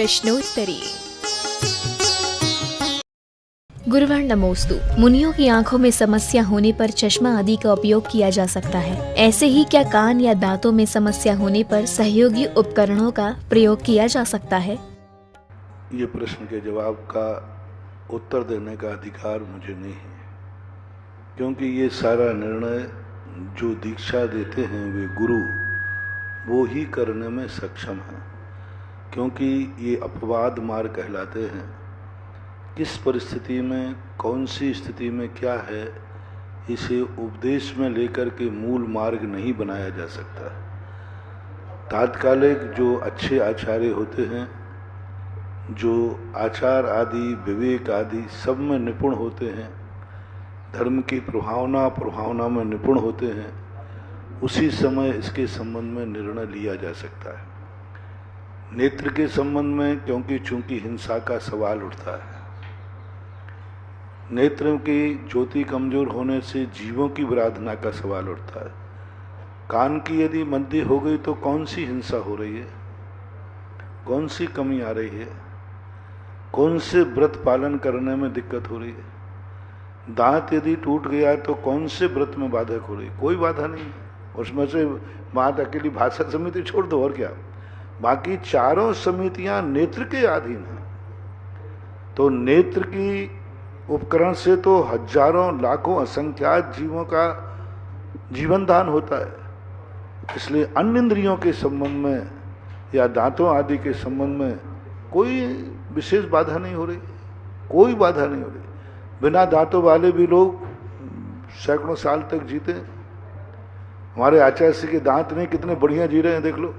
प्रश्नोत्तरी। गुरुवर नमोस्तु। मुनियों की आंखों में समस्या होने पर चश्मा आदि का उपयोग किया जा सकता है। ऐसे ही क्या कान या दांतों में समस्या होने पर सहयोगी उपकरणों का प्रयोग किया जा सकता है? ये प्रश्न के जवाब का उत्तर देने का अधिकार मुझे नहीं है, क्योंकि ये सारा निर्णय जो दीक्षा देते हैं वे गुरु, वो ही करने में सक्षम हैं, क्योंकि ये अपवाद मार्ग कहलाते हैं। किस परिस्थिति में कौन सी स्थिति में क्या है, इसे उपदेश में लेकर के मूल मार्ग नहीं बनाया जा सकता। तात्कालिक जो अच्छे आचार्य होते हैं, जो आचार आदि विवेक आदि सब में निपुण होते हैं, धर्म की प्रभावना में निपुण होते हैं, उसी समय इसके संबंध में निर्णय लिया जा सकता है। नेत्र के संबंध में क्योंकि चूंकि हिंसा का सवाल उठता है, नेत्र की ज्योति कमजोर होने से जीवों की विराधना का सवाल उठता है। कान की यदि मंदी हो गई तो कौन सी हिंसा हो रही है, कौन सी कमी आ रही है, कौन से व्रत पालन करने में दिक्कत हो रही है। दांत यदि टूट गया तो कौन से व्रत में बाधक हो रही है, कोई बाधा नहीं है। उसमें से बात अकेली भाषा समिति छोड़ दो और क्या, बाकी चारों समितियां नेत्र के अधीन हैं। तो नेत्र की उपकरण से तो हजारों लाखों असंख्यात जीवों का जीवन दान होता है। इसलिए अन्य इंद्रियों के संबंध में या दांतों आदि के संबंध में कोई विशेष बाधा नहीं हो रही, कोई बाधा नहीं हो रही। बिना दांतों वाले भी लोग सैकड़ों साल तक जीते। हमारे आचार्य जी के दांत नहीं, कितने बढ़िया जी रहे हैं, देख लो,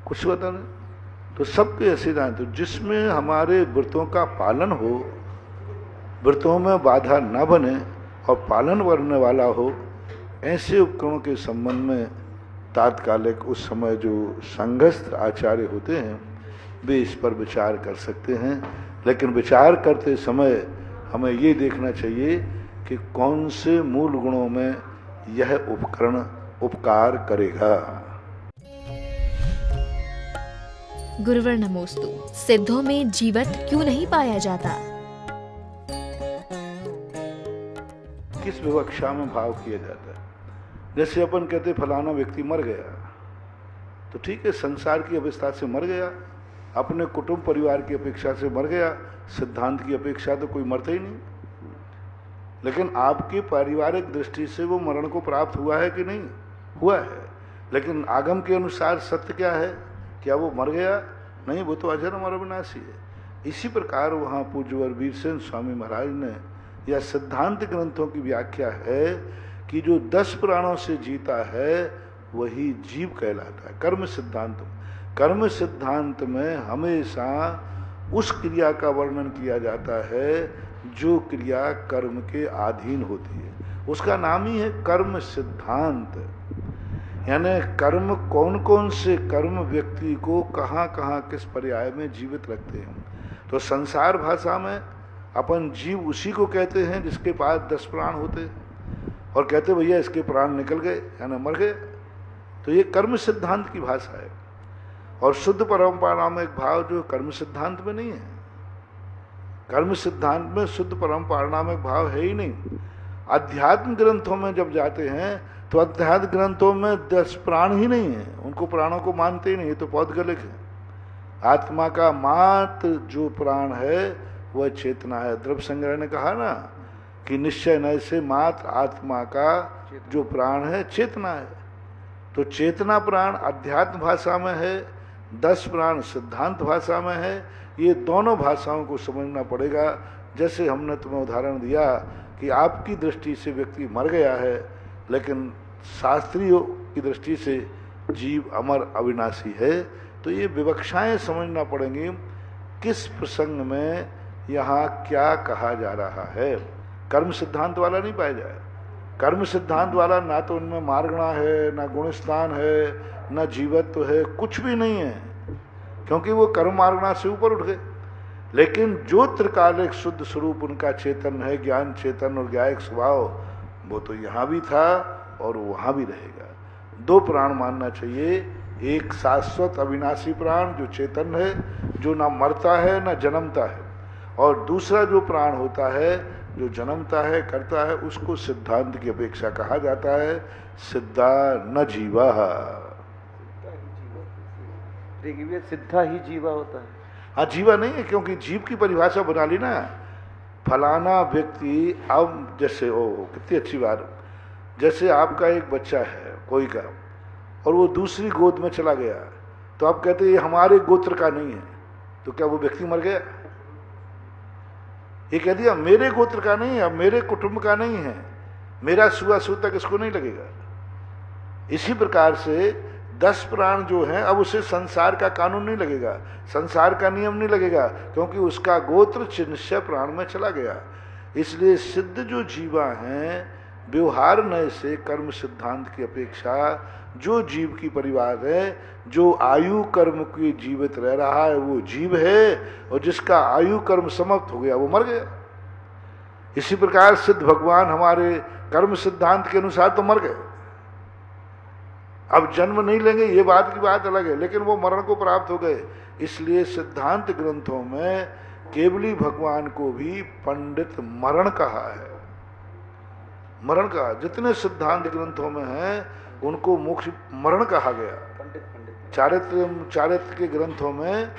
कुछ पता नहीं। तो सबके ऐसे दांत जिसमें हमारे व्रतों का पालन हो, व्रतों में बाधा न बने और पालन करने वाला हो, ऐसे उपकरणों के संबंध में तात्कालिक उस समय जो संघस्थ आचार्य होते हैं वे इस पर विचार कर सकते हैं। लेकिन विचार करते समय हमें ये देखना चाहिए कि कौन से मूल गुणों में यह उपकरण उपकार करेगा। गुरुवर नमोस्तु। सिद्धों में जीवत क्यों नहीं पाया जाता? किस विवक्षा में भाव किया जाता है? जैसे अपन कहते फलाना व्यक्ति मर गया, तो ठीक है, संसार की अवस्था से मर गया, अपने कुटुंब परिवार की अपेक्षा से मर गया। सिद्धांत की अपेक्षा तो कोई मरता ही नहीं, लेकिन आपकी पारिवारिक दृष्टि से वो मरण को प्राप्त हुआ है कि नहीं हुआ है। लेकिन आगम के अनुसार सत्य क्या है, क्या वो मर गया? नहीं, वो तो अजर अमर अविनाशी है। इसी प्रकार वहाँ पूज्यवर वीरसेन स्वामी महाराज ने या सिद्धांत ग्रंथों की व्याख्या है कि जो 10 प्राणों से जीता है वही जीव कहलाता है। कर्म सिद्धांत में हमेशा उस क्रिया का वर्णन किया जाता है जो क्रिया कर्म के अधीन होती है, उसका नाम ही है कर्म सिद्धांत। यानी कर्म कौन कौन से कर्म व्यक्ति को कहाँ कहाँ किस पर्याय में जीवित रखते हैं। तो संसार भाषा में अपन जीव उसी को कहते हैं जिसके पास 10 प्राण होते, और कहते भैया इसके प्राण निकल गए यानी मर गए। तो ये कर्म सिद्धांत की भाषा है। और शुद्ध परम्परात्मक भाव जो कर्म सिद्धांत में नहीं है, कर्म सिद्धांत में शुद्ध परम्परात्मक भाव है ही नहीं। अध्यात्म ग्रंथों में जब जाते हैं तो अध्यात्म ग्रंथों में 10 प्राण ही नहीं है, उनको प्राणों को मानते ही नहीं, ये तो पौद्गलिक है। आत्मा का मात्र जो प्राण है वह चेतना है। द्रव्य संग्रह ने कहा ना कि निश्चय नय से मात्र आत्मा का जो प्राण है चेतना है। तो चेतना प्राण अध्यात्म भाषा में है, 10 प्राण सिद्धांत भाषा में है। ये दोनों भाषाओं को समझना पड़ेगा। जैसे हमने तुम्हें उदाहरण दिया कि आपकी दृष्टि से व्यक्ति मर गया है, लेकिन शास्त्रियों की दृष्टि से जीव अमर अविनाशी है। तो ये विवक्षाएं समझना पड़ेंगी, किस प्रसंग में यहाँ क्या कहा जा रहा है। कर्म सिद्धांत वाला नहीं पाया जाए। कर्म सिद्धांत वाला ना तो उनमें मार्गणा है, ना गुणस्थान है, ना जीवत्व है, कुछ भी नहीं है, क्योंकि वो कर्म मार्गणा से ऊपर उठ गए। लेकिन जो त्रिकालिक शुद्ध स्वरूप उनका चेतन है, ज्ञान चेतन और ज्ञायक स्वभाव, वो तो यहाँ भी था और वहाँ भी रहेगा। 2 प्राण मानना चाहिए, एक शाश्वत अविनाशी प्राण जो चेतन है, जो ना मरता है ना जन्मता है, और दूसरा जो प्राण होता है जो जन्मता है करता है, उसको सिद्धांत की अपेक्षा कहा जाता है सिद्धा न जीवा। सिद्धा ही जीवा होता है। हाँ, जीवा नहीं है, क्योंकि जीव की परिभाषा बना ली ना, फलाना व्यक्ति। अब जैसे कितनी अच्छी बात, जैसे आपका एक बच्चा है कोई का, और वो दूसरी गोद में चला गया, तो आप कहते ये हमारे गोत्र का नहीं है, तो क्या वो व्यक्ति मर गया? ये कह दिया मेरे गोत्र का नहीं है, मेरे कुटुंब का नहीं है, मेरा छुआछूत तक इसको नहीं लगेगा। इसी प्रकार से 10 प्राण जो है, अब उसे संसार का कानून नहीं लगेगा, संसार का नियम नहीं लगेगा, क्योंकि उसका गोत्र चिन्हय प्राण में चला गया। इसलिए सिद्ध जो जीवा हैं, व्यवहार नय से कर्म सिद्धांत की अपेक्षा जो जीव की परिवार है, जो आयु कर्म की जीवित रह रहा है वो जीव है, और जिसका आयु कर्म समाप्त हो गया वो मर गया। इसी प्रकार सिद्ध भगवान हमारे कर्म सिद्धांत के अनुसार तो मर गए, अब जन्म नहीं लेंगे, ये बात की बात अलग है, लेकिन वो मरण को प्राप्त हो गए। इसलिए सिद्धांत ग्रंथों में केवली भगवान को भी पंडित मरण कहा है, मरण कहा। जितने सिद्धांत ग्रंथों में हैं उनको मोक्ष मरण कहा गया। चारित्र के ग्रंथों में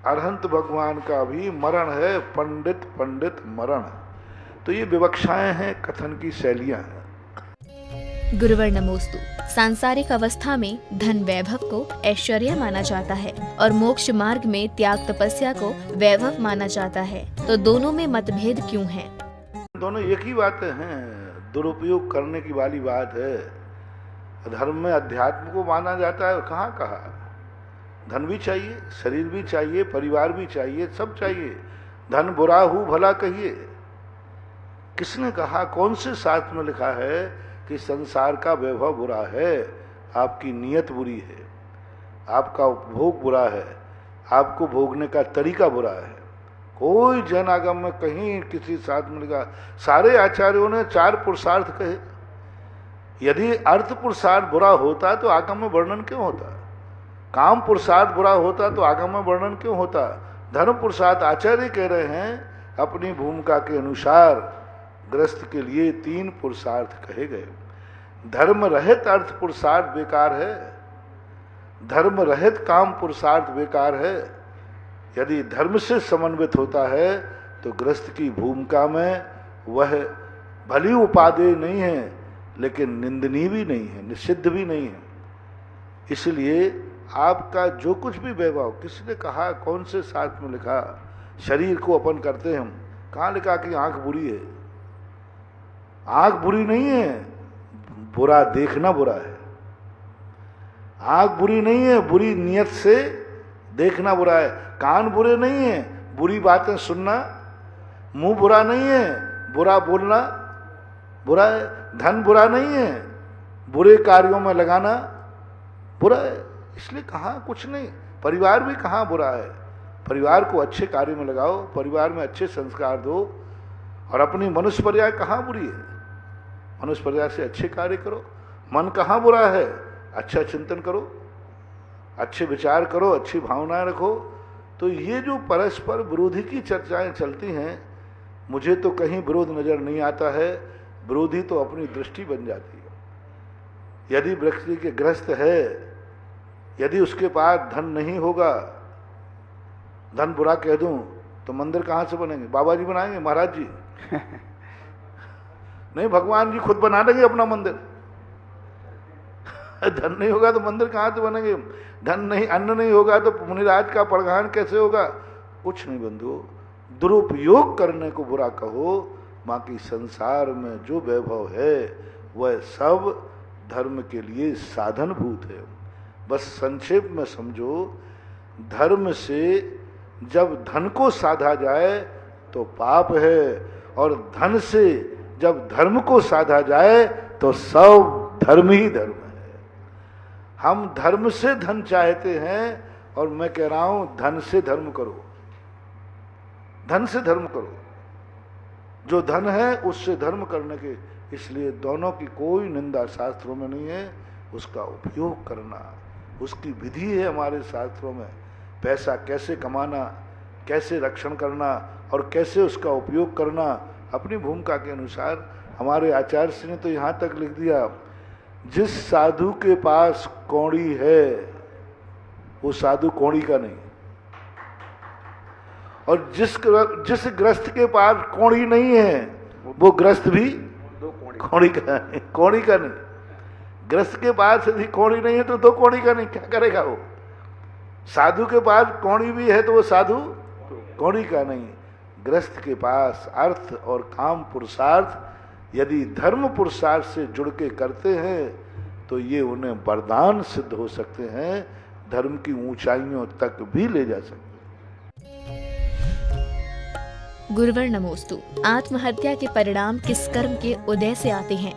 अरहंत भगवान का भी मरण है, पंडित पंडित मरण। तो ये विवक्षाएं हैं, कथन की शैलियां हैं। गुरुवर नमोस्तु। सांसारिक अवस्था में धन वैभव को ऐश्वर्य माना जाता है और मोक्ष मार्ग में त्याग तपस्या को वैभव माना जाता है, तो दोनों में मतभेद क्यों है? दोनों एक ही बातें हैं, दुरुपयोग करने की वाली बात है। धर्म में अध्यात्म को माना जाता है, कहाँ कहा? धन भी चाहिए, शरीर भी चाहिए, परिवार भी चाहिए, सब चाहिए। धन बुरा हो भला कहिए, किसने कहा? कौन से शास्त्र में लिखा है कि संसार का वैभव बुरा है? आपकी नीयत बुरी है, आपका उपभोग बुरा है, आपको भोगने का तरीका बुरा है। कोई जैन आगम में कहीं किसी शास्त्र में लिखा? सारे आचार्यों ने 4 पुरुषार्थ कहे। यदि अर्थ पुरुषार्थ बुरा होता तो आगम में वर्णन क्यों होता? काम पुरुषार्थ बुरा होता तो आगम में वर्णन क्यों होता? धर्म पुरुषार्थ आचार्य कह रहे हैं अपनी भूमिका के अनुसार ग्रस्त के लिए 3 पुरुषार्थ कहे गए। धर्म रहित अर्थ पुरुषार्थ बेकार है, धर्म रहित काम पुरुषार्थ बेकार है। यदि धर्म से समन्वित होता है तो ग्रस्त की भूमिका में वह भली उपादेय नहीं है, लेकिन निंदनीय भी नहीं है, निषिद्ध भी नहीं है। इसलिए आपका जो कुछ भी वैभव, किसने कहा? कौन से शास्त्र में लिखा? शरीर को अपन करते हैं हम, कहाँ लिखा कि आंख बुरी है? आंख बुरी नहीं है, बुरा देखना बुरा है। आंख बुरी नहीं है, बुरी नियत से देखना बुरा है। कान बुरे नहीं है, बुरी बातें सुनना। मुंह बुरा नहीं है, बुरा बोलना बुरा है। धन बुरा नहीं है, बुरे कार्यों में लगाना बुरा है। इसलिए कहाँ कुछ नहीं। परिवार भी कहाँ बुरा है? परिवार को अच्छे कार्य में लगाओ, परिवार में अच्छे संस्कार दो, और अपनी मनुष्य पर्याय कहाँ बुरी है? मनुष्य पर्याय से अच्छे कार्य करो। मन कहाँ बुरा है? अच्छा चिंतन करो, अच्छे विचार करो, अच्छी भावनाएं रखो। तो ये जो परस्पर विरोधी की चर्चाएं चलती हैं, मुझे तो कहीं विरोध नजर नहीं आता है। विरोधी तो अपनी दृष्टि बन जाती है। यदि व्यक्ति के ग्रस्त है, यदि उसके पास धन नहीं होगा, धन बुरा कह दूं तो मंदिर कहाँ से बनेंगे? बाबा जी बनाएंगे, महाराज जी नहीं, भगवान जी खुद बना देंगे अपना मंदिर। धन नहीं होगा तो मंदिर कहाँ से बनेंगे? धन नहीं, अन्न नहीं होगा तो मुनिराज का पड़गान कैसे होगा? कुछ नहीं बंधु। दुरुपयोग करने को बुरा कहो, बाकी संसार में जो वैभव है वह सब धर्म के लिए साधनभूत है। बस संक्षेप में समझो, धर्म से जब धन को साधा जाए तो पाप है, और धन से जब धर्म को साधा जाए तो सब धर्म ही धर्म है। हम धर्म से धन चाहते हैं, और मैं कह रहा हूं धन से धर्म करो, धन से धर्म करो। जो धन है उससे धर्म करने के, इसलिए दोनों की कोई निंदा शास्त्रों में नहीं है। उसका उपयोग करना, उसकी विधि है हमारे शास्त्रों में। पैसा कैसे कमाना, कैसे रक्षण करना और कैसे उसका उपयोग करना अपनी भूमिका के अनुसार। हमारे आचार्य ने तो यहाँ तक लिख दिया, जिस साधु के पास कौड़ी है वो साधु कौड़ी का नहीं, और जिस ग्रस्त के पास कौड़ी नहीं है वो ग्रस्त भी कौड़ी का नहीं, कौड़ी का नहीं। ग्रस्त के पास यदि कौड़ी नहीं है तो दो कौड़ी का नहीं, क्या करेगा वो। साधु के पास कौड़ी भी है तो वो साधु कौड़ी का नहीं। ग्रस्त के पास अर्थ और काम पुरुषार्थ यदि धर्म पुरुषार्थ से जुड़ के करते हैं तो ये उन्हें वरदान सिद्ध हो सकते हैं, धर्म की ऊंचाइयों तक भी ले जा सकते हैं। गुरुवर नमोस्तु। आत्महत्या के परिणाम किस कर्म के उदय से आते हैं?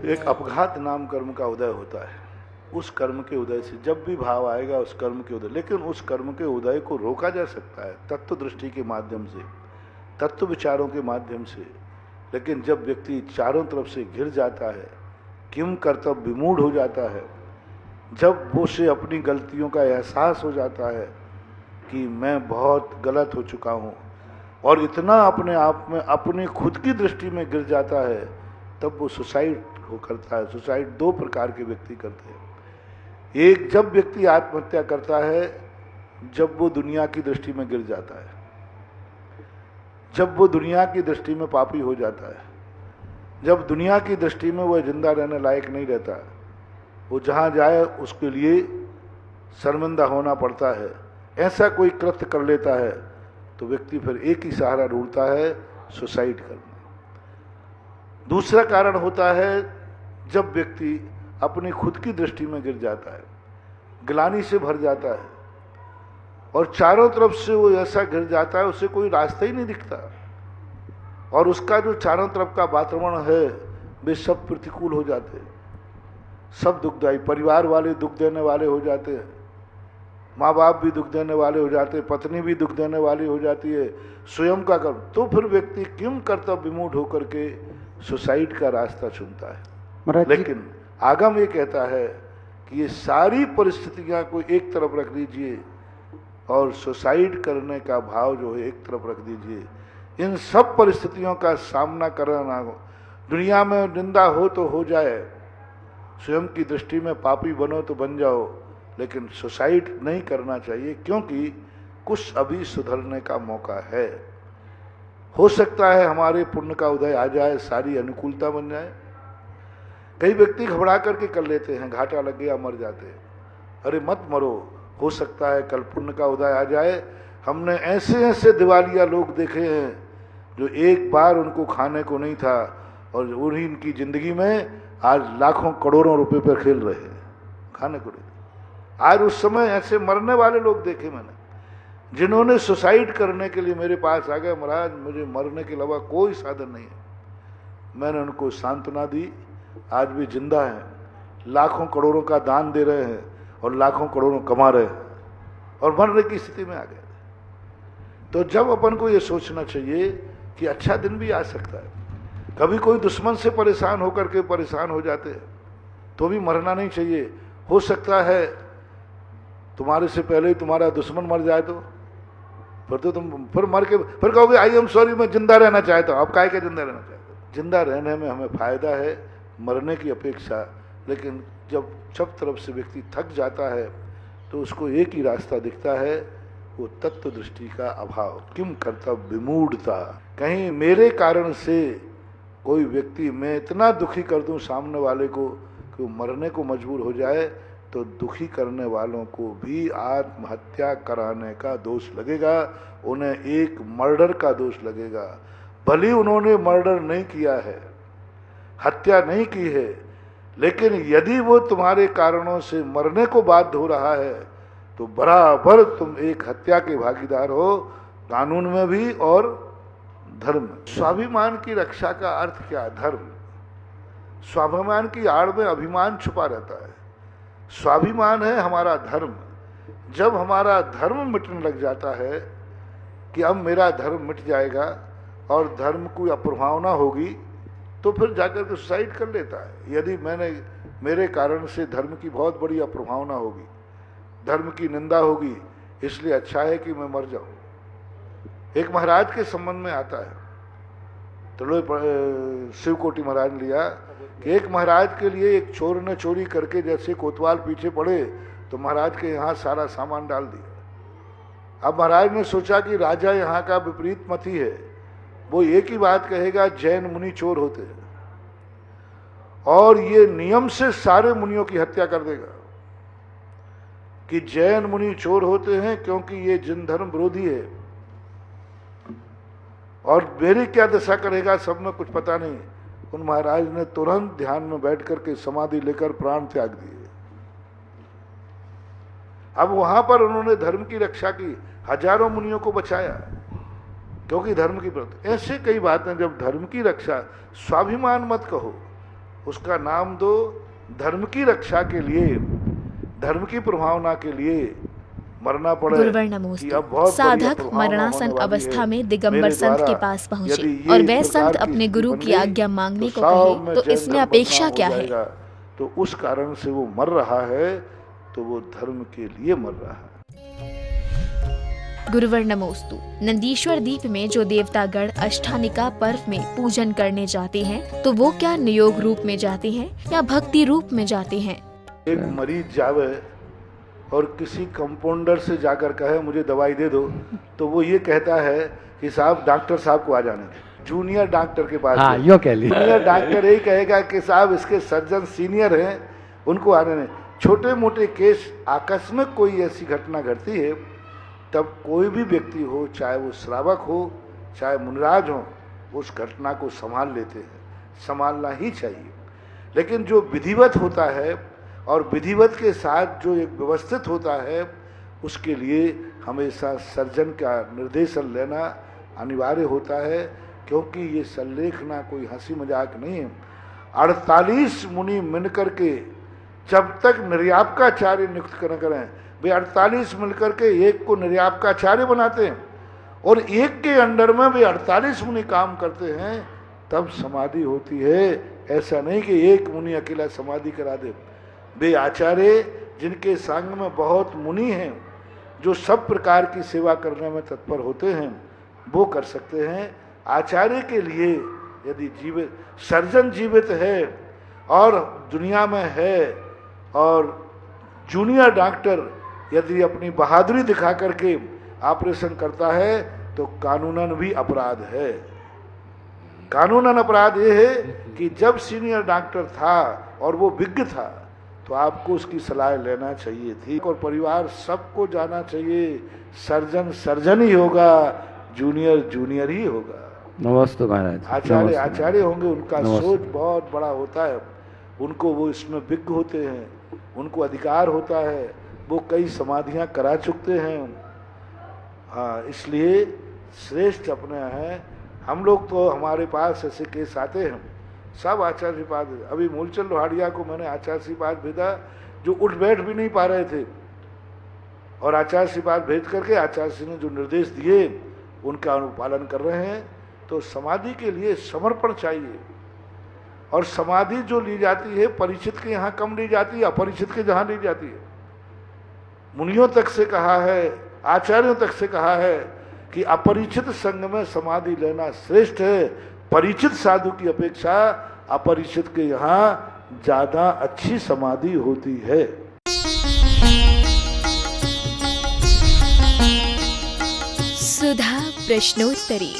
एक अपघात नाम कर्म का उदय होता है। उस कर्म के उदय से जब भी भाव आएगा उस कर्म के उदय, लेकिन उस कर्म के उदय को रोका जा सकता है तत्व दृष्टि के माध्यम से, तत्व विचारों के माध्यम से। लेकिन जब व्यक्ति चारों तरफ से घिर जाता है, किम कर्तव्य विमूढ़ हो जाता है, जब वो से अपनी गलतियों का एहसास हो जाता है कि मैं बहुत गलत हो चुका हूँ, और इतना अपने आप में अपनी खुद की दृष्टि में गिर जाता है, तब वो सुसाइड हो करता है। सुसाइड दो प्रकार के व्यक्ति करते हैं। एक, जब व्यक्ति आत्महत्या करता है जब वो दुनिया की दृष्टि में गिर जाता है, जब वो दुनिया की दृष्टि में पापी हो जाता है, जब दुनिया की दृष्टि में वह जिंदा रहने लायक नहीं रहता, वो जहाँ जाए उसके लिए शर्मिंदा होना पड़ता है, ऐसा कोई कृत्य कर लेता है, तो व्यक्ति फिर एक ही सहारा ढूंढता है, सुसाइड करना। दूसरा कारण होता है जब व्यक्ति अपनी खुद की दृष्टि में गिर जाता है, ग्लानि से भर जाता है, और चारों तरफ से वो ऐसा गिर जाता है उसे कोई रास्ता ही नहीं दिखता, और उसका जो चारों तरफ का वातावरण है वे सब प्रतिकूल हो जाते हैं, सब दुखदायी। परिवार वाले दुख देने वाले हो जाते हैं, माँ बाप भी दुख देने वाले हो जाते हैं, पत्नी भी दुख देने वाली हो जाती है, स्वयं का कर्म। तो फिर व्यक्ति किम कर्तव्य विमूढ़ होकर के सुसाइड का रास्ता चुनता है। लेकिन आगम ये कहता है कि ये सारी परिस्थितियां को एक तरफ रख दीजिए और सुसाइड करने का भाव जो है एक तरफ रख दीजिए। इन सब परिस्थितियों का सामना करना हो, दुनिया में निंदा हो तो हो जाए, स्वयं की दृष्टि में पापी बनो तो बन जाओ, लेकिन सुसाइड नहीं करना चाहिए, क्योंकि कुछ अभी सुधरने का मौका है। हो सकता है हमारे पुण्य का उदय आ जाए, सारी अनुकूलता बन जाए। कई व्यक्ति घबरा करके कर लेते हैं, घाटा लग गया मर जाते हैं। अरे मत मरो, हो सकता है कल पुण्य का उदय आ जाए। हमने ऐसे ऐसे दिवालिया लोग देखे हैं जो एक बार उनको खाने को नहीं था और उन्हीं इनकी जिंदगी में आज लाखों करोड़ों रुपए पर खेल रहे हैं, खाने को नहीं। आज उस समय ऐसे मरने वाले लोग देखे मैंने, जिन्होंने सुसाइड करने के लिए मेरे पास आ गए, महाराज मुझे मरने के अलावा कोई साधन नहीं है। मैंने उनको सांत्वना दी, आज भी जिंदा हैं, लाखों करोड़ों का दान दे रहे हैं और लाखों करोड़ों कमा रहे हैं, और मरने की स्थिति में आ गए। तो जब अपन को ये सोचना चाहिए कि अच्छा दिन भी आ सकता है। कभी कोई दुश्मन से परेशान होकर के परेशान हो जाते हैं तो भी मरना नहीं चाहिए। हो सकता है तुम्हारे से पहले ही तुम्हारा दुश्मन मर जाए, तो फिर तो तुम फिर मर के फिर कहोगे आई एम सॉरी, मैं जिंदा रहना चाहता हूँ। अब काहे के जिंदा रहना चाहते हो? जिंदा रहने में हमें फायदा है मरने की अपेक्षा। लेकिन जब सब तरफ से व्यक्ति थक जाता है तो उसको एक ही रास्ता दिखता है, वो तत्व दृष्टि का अभाव, किम कर्तव्य विमूढ़ता। कहीं मेरे कारण से कोई व्यक्ति, मैं इतना दुखी कर दूं सामने वाले को कि वो मरने को मजबूर हो जाए, तो दुखी करने वालों को भी आत्महत्या कराने का दोष लगेगा, उन्हें एक मर्डर का दोष लगेगा। भले उन्होंने मर्डर नहीं किया है, हत्या नहीं की है, लेकिन यदि वो तुम्हारे कारणों से मरने को बाध्य हो रहा है तो बराबर तुम एक हत्या के भागीदार हो, कानून में भी और धर्म। स्वाभिमान की रक्षा का अर्थ क्या? धर्म। स्वाभिमान की आड़ में अभिमान छुपा रहता है। स्वाभिमान है हमारा धर्म। जब हमारा धर्म मिटने लग जाता है कि अब मेरा धर्म मिट जाएगा और धर्म को अप्रभावना होगी, तो फिर जाकर के सुसाइड कर लेता है। यदि मेरे कारण से धर्म की बहुत बड़ी अप्रभावना होगी, धर्म की निंदा होगी, इसलिए अच्छा है कि मैं मर जाऊं। एक महाराज के संबंध में आता है, शिवकोटि महाराज ने लिया कि एक महाराज के लिए एक चोर ने चोरी करके जैसे कोतवाल पीछे पड़े तो महाराज के यहाँ सारा सामान डाल दिया। अब महाराज ने सोचा कि राजा यहाँ का विपरीत मती है, वो एक ही बात कहेगा, जैन मुनि चोर होते हैं, और ये नियम से सारे मुनियों की हत्या कर देगा कि जैन मुनि चोर होते हैं क्योंकि ये जिन धर्म विरोधी है, और मेरी क्या दशा करेगा सब में कुछ पता नहीं। उन महाराज ने तुरंत ध्यान में बैठ करके समाधि लेकर प्राण त्याग दिए। अब वहां पर उन्होंने धर्म की रक्षा की, हजारों मुनियों को बचाया, क्योंकि धर्म की प्रति। ऐसे कई बातें, जब धर्म की रक्षा, स्वाभिमान मत कहो, उसका नाम दो धर्म की रक्षा के लिए, धर्म की प्रभावना के लिए मरना पड़े। गुरुवर्णमोस्तु। साधक मरणासन अवस्था में दिगंबर संत के पास पहुंचे और वह संत अपने गुरु की आज्ञा मांगने को कहे, तो इसमें अपेक्षा क्या है? तो उस कारण से वो मर रहा है, तो वो धर्म के लिए मर रहा है। गुरुवर्णमोस्तु। नंदीश्वर द्वीप में जो देवतागण अष्टानिका पर्व में पूजन करने जाते हैं, तो वो क्या नियोग रूप में जाते हैं या भक्ति रूप में जाते हैं? एक मरीज जावे और किसी कंपाउंडर से जाकर कहे मुझे दवाई दे दो, तो वो ये कहता है कि साहब डॉक्टर साहब को आ जाने दे, जूनियर डॉक्टर के पास। हाँ, यो कह ली। जूनियर डॉक्टर यही कहेगा कि साहब इसके सर्जन सीनियर हैं, उनको आने दें। छोटे मोटे केस, आकस्मिक कोई ऐसी घटना घटती है, तब कोई भी व्यक्ति हो, चाहे वो श्रावक हो चाहे मुनिराज हो, उस घटना को संभाल लेते हैं, संभालना ही चाहिए। लेकिन जो विधिवत होता है और विधिवत के साथ जो एक व्यवस्थित होता है, उसके लिए हमेशा सर्जन का निर्देशन लेना अनिवार्य होता है, क्योंकि ये संलेखना कोई हंसी मजाक नहीं है। 48 मुनि मिलकर के जब तक निर्यापकाचार्य नियुक्त न करें, वे 48 मिलकर के एक को निर्यापकाचार्य बनाते हैं और एक के अंडर में वे 48 मुनि काम करते हैं, तब समाधि होती है। ऐसा नहीं कि एक मुनि अकेला समाधि करा दे। वे आचार्य जिनके संग में बहुत मुनि हैं, जो सब प्रकार की सेवा करने में तत्पर होते हैं, वो कर सकते हैं। आचार्य के लिए यदि जीवित सर्जन जीवित है और दुनिया में है, और जूनियर डॉक्टर यदि अपनी बहादुरी दिखा करके ऑपरेशन करता है, तो कानूनन भी अपराध है। कानूनन अपराध ये है कि जब सीनियर डॉक्टर था और वो विज्ञ था, तो आपको उसकी सलाह लेना चाहिए थी। और परिवार सबको जाना चाहिए, सर्जन सर्जन ही होगा, जूनियर जूनियर ही होगा। नमस्ते महाराज। आचार्य आचार्य होंगे, उनका सोच बहुत बड़ा होता है, उनको वो इसमें विज्ञ होते हैं, उनको अधिकार होता है, वो कई समाधियां करा चुकते हैं। हाँ, इसलिए श्रेष्ठ अपने हैं। हम लोग तो, हमारे पास ऐसे केस आते हैं, सब आचार्य के पास। अभी मूलचंद लोहाड़िया को मैंने आचार्य के पास भेजा, जो उठ बैठ भी नहीं पा रहे थे, और आचार्य के पास भेज करके आचार्य ने जो निर्देश दिए उनका अनुपालन कर रहे हैं। तो समाधि के लिए समर्पण चाहिए, और समाधि जो ली जाती है परिचित के यहाँ कम ली जाती है, अपरिचित के जहाँ ली जाती है। मुनियों तक से कहा है, आचार्यों तक से कहा है कि अपरिचित संग में समाधि लेना श्रेष्ठ है। परिचित साधु की अपेक्षा अपरिचित के यहाँ ज्यादा अच्छी समाधि होती है। सुधा प्रश्नोत्तरी।